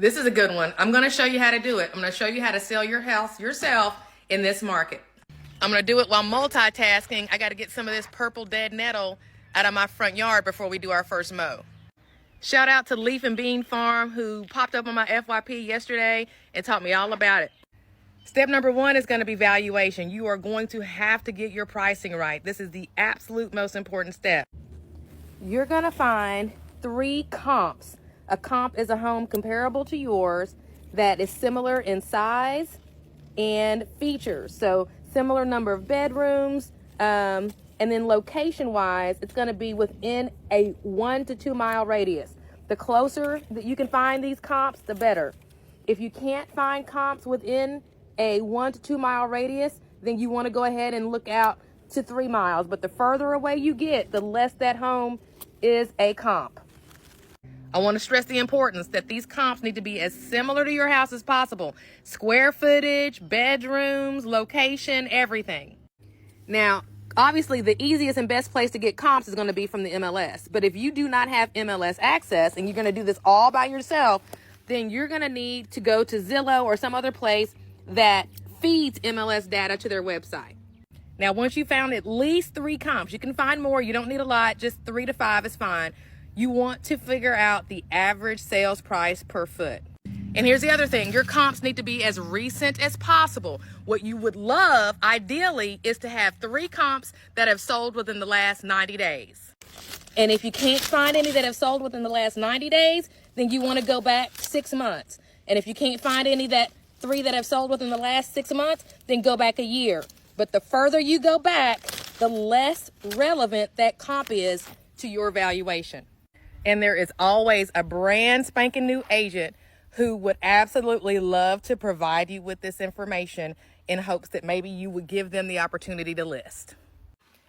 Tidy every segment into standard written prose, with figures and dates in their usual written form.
This is a good one. I'm going to show you how to do it. I'm going to show you how to sell your house yourself in this market. I'm going to do it while multitasking. I got to get some of this purple dead nettle out of my front yard before we do our first mow. Shout out to Leaf and Bean Farm who popped up on my FYP yesterday and taught me all about it. Step number one is going to be valuation. You are going to have to get your pricing right. This is the absolute most important step. You're going to find 3 comps. A comp is a home comparable to yours that is similar in size and features. So similar number of bedrooms, and then location wise, it's going to be within a 1 to 2 mile radius. The closer that you can find these comps, the better. If you can't find comps within a 1 to 2 mile radius, then you want to go ahead and look out to 3 miles. But the further away you get, the less that home is a comp. I want to stress the importance that these comps need to be as similar to your house as possible. Square footage, bedrooms, location, everything. Now, obviously the easiest and best place to get comps is going to be from the MLS. But if you do not have MLS access and you're going to do this all by yourself, then you're going to need to go to Zillow or some other place that feeds MLS data to their website. Now, once you found at least 3 comps, you can find more. You don't need a lot. Just 3 to 5 is fine. You want to figure out the average sales price per foot. And here's the other thing. Your comps need to be as recent as possible. What you would love, ideally, is to have 3 comps that have sold within the last 90 days. And if you can't find any that have sold within the last 90 days, then you want to go back 6 months. And if you can't find any 3 that have sold within the last 6 months, then go back a year. But the further you go back, the less relevant that comp is to your valuation. And there is always a brand spanking new agent who would absolutely love to provide you with this information in hopes that maybe you would give them the opportunity to list.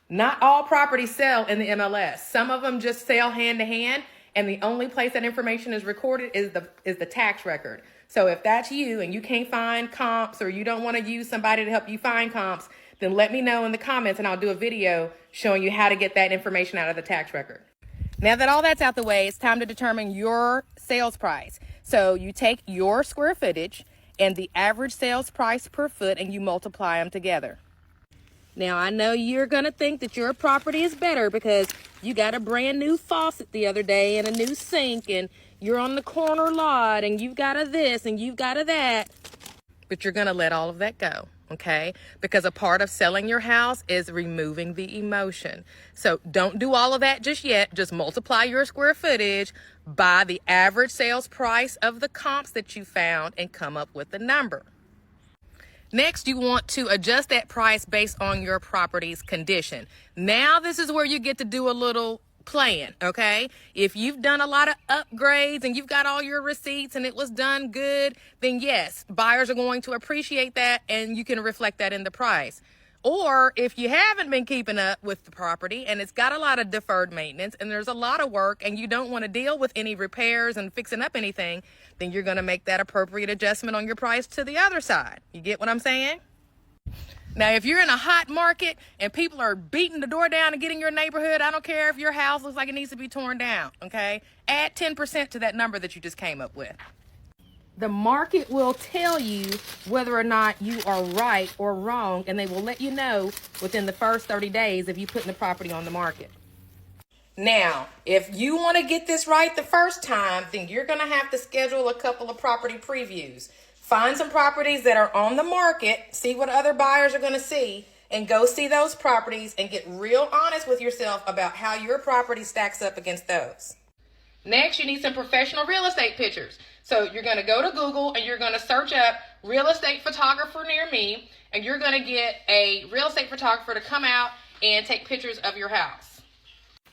Not all properties sell in the MLS. Some of them just sell hand to hand, and the only place that information is recorded is the tax record. So if that's you and you can't find comps or you don't want to use somebody to help you find comps, then let me know in the comments and I'll do a video showing you how to get that information out of the tax record. Now that all that's out the way, it's time to determine your sales price. So you take your square footage and the average sales price per foot and you multiply them together. Now I know you're going to think that your property is better because you got a brand new faucet the other day and a new sink and you're on the corner lot and you've got a this and you've got a that. But you're going to let all of that go. Okay, because a part of selling your house is removing the emotion. So don't do all of that just yet. Just multiply your square footage by the average sales price of the comps that you found and come up with the number. Next, you want to adjust that price based on your property's condition. Now, this is where you get to do a little playing, okay? If you've done a lot of upgrades and you've got all your receipts and it was done good, then yes, buyers are going to appreciate that and you can reflect that in the price. Or if you haven't been keeping up with the property and it's got a lot of deferred maintenance and there's a lot of work and you don't want to deal with any repairs and fixing up anything, then you're going to make that appropriate adjustment on your price to the other side. You get what I'm saying? Now, if you're in a hot market and people are beating the door down to get in your neighborhood, I don't care if your house looks like it needs to be torn down, okay? Add 10% to that number that you just came up with. The market will tell you whether or not you are right or wrong, and they will let you know within the first 30 days if you put the property on the market. Now, if you want to get this right the first time, then you're going to have to schedule a couple of property previews. Find some properties that are on the market, see what other buyers are going to see, and go see those properties and get real honest with yourself about how your property stacks up against those. Next, you need some professional real estate pictures. So you're going to go to Google and you're going to search up real estate photographer near me, and you're going to get a real estate photographer to come out and take pictures of your house.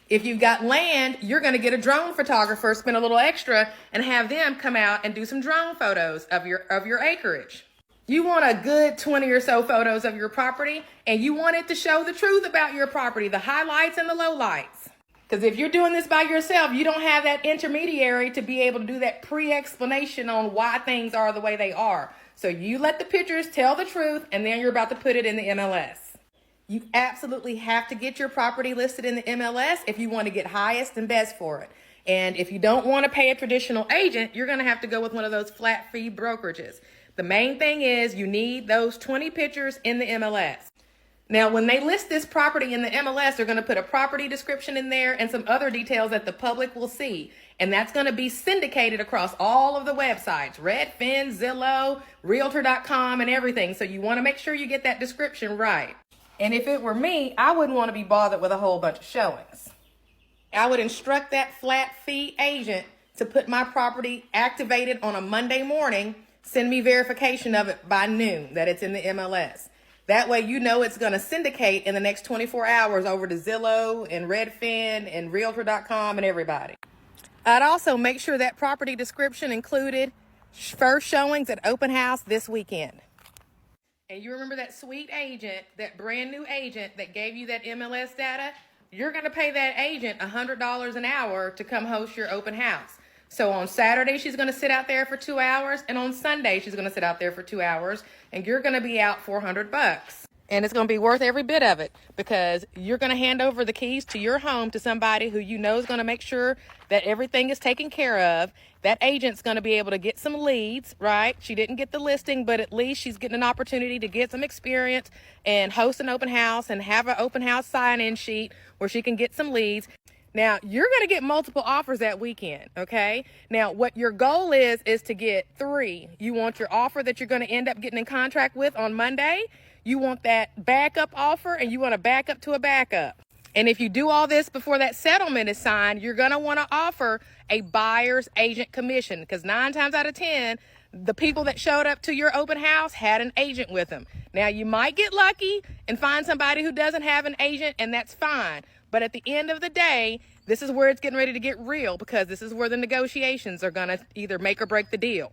If you've got land, you're going to get a drone photographer, spend a little extra, and have them come out and do some drone photos of your acreage. You want a good 20 or so photos of your property, and you want it to show the truth about your property, the highlights and the lowlights. Because if you're doing this by yourself, you don't have that intermediary to be able to do that pre-explanation on why things are the way they are. So you let the pictures tell the truth, and then you're about to put it in the MLS. You absolutely have to get your property listed in the MLS if you want to get highest and best for it. And if you don't want to pay a traditional agent, you're going to have to go with one of those flat fee brokerages. The main thing is you need those 20 pictures in the MLS. Now, when they list this property in the MLS, they're going to put a property description in there and some other details that the public will see. And that's going to be syndicated across all of the websites, Redfin, Zillow, Realtor.com, and everything. So you want to make sure you get that description right. And if it were me, I wouldn't want to be bothered with a whole bunch of showings. I would instruct that flat fee agent to put my property activated on a Monday morning, send me verification of it by noon that it's in the MLS. That way you know it's going to syndicate in the next 24 hours over to Zillow and Redfin and Realtor.com and everybody. I'd also make sure that property description included first showings at open house this weekend. And you remember that sweet agent, that brand new agent that gave you that MLS data? You're going to pay that agent $100 an hour to come host your open house. So on Saturday, she's going to sit out there for 2 hours. And on Sunday, she's going to sit out there for 2 hours. And you're going to be out $400. And it's going to be worth every bit of it because you're going to hand over the keys to your home to somebody who you know is going to make sure that everything is taken care of. That agent's going to be able to get some leads, right? She didn't get the listing, but at least she's getting an opportunity to get some experience and host an open house and have an open house sign-in sheet where she can get some leads. Now, you're going to get multiple offers that weekend, okay? Now, what your goal is to get 3. You want your offer that you're going to end up getting in contract with on Monday. You want that backup offer, and you want to back up to a backup. And if you do all this before that settlement is signed, you're going to want to offer a buyer's agent commission because 9 times out of 10, the people that showed up to your open house had an agent with them. Now, you might get lucky and find somebody who doesn't have an agent, and that's fine. But at the end of the day, this is where it's getting ready to get real because this is where the negotiations are going to either make or break the deal.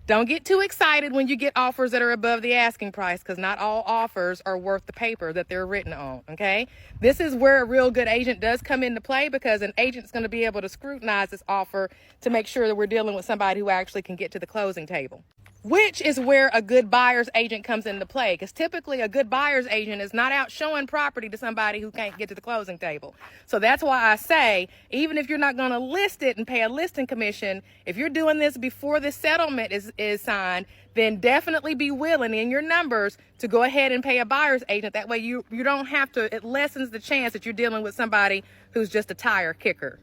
Don't get too excited when you get offers that are above the asking price because not all offers are worth the paper that they're written on, okay? This is where a real good agent does come into play because an agent's going to be able to scrutinize this offer to make sure that we're dealing with somebody who actually can get to the closing table. Which is where a good buyer's agent comes into play because typically a good buyer's agent is not out showing property to somebody who can't get to the closing table. So that's why I say, even if you're not going to list it and pay a listing commission, if you're doing this before the settlement is signed, then definitely be willing in your numbers to go ahead and pay a buyer's agent. That way you don't have to, it lessens the chance that you're dealing with somebody who's just a tire kicker.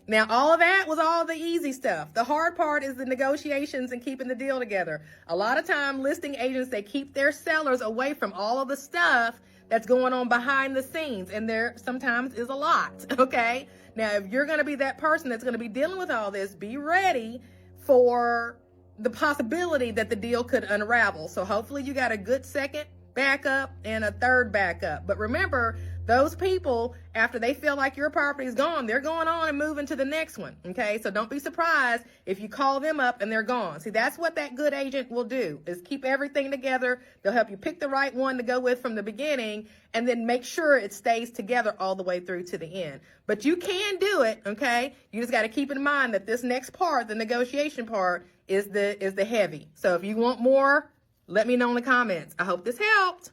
Now, all of that was all the easy stuff. The hard part is the negotiations and keeping the deal together. A lot of time, listing agents, they keep their sellers away from all of the stuff that's going on behind the scenes. And there sometimes is a lot, okay? Now, if you're going to be that person that's going to be dealing with all this, be ready for the possibility that the deal could unravel. So hopefully you got a good second backup and a third backup. But remember, those people, after they feel like your property is gone, they're going on and moving to the next one, okay? So don't be surprised if you call them up and they're gone. See, that's what that good agent will do, is keep everything together. They'll help you pick the right one to go with from the beginning and then make sure it stays together all the way through to the end. But you can do it, okay? You just got to keep in mind that this next part, the negotiation part, is the heavy. So if you want more, let me know in the comments. I hope this helped.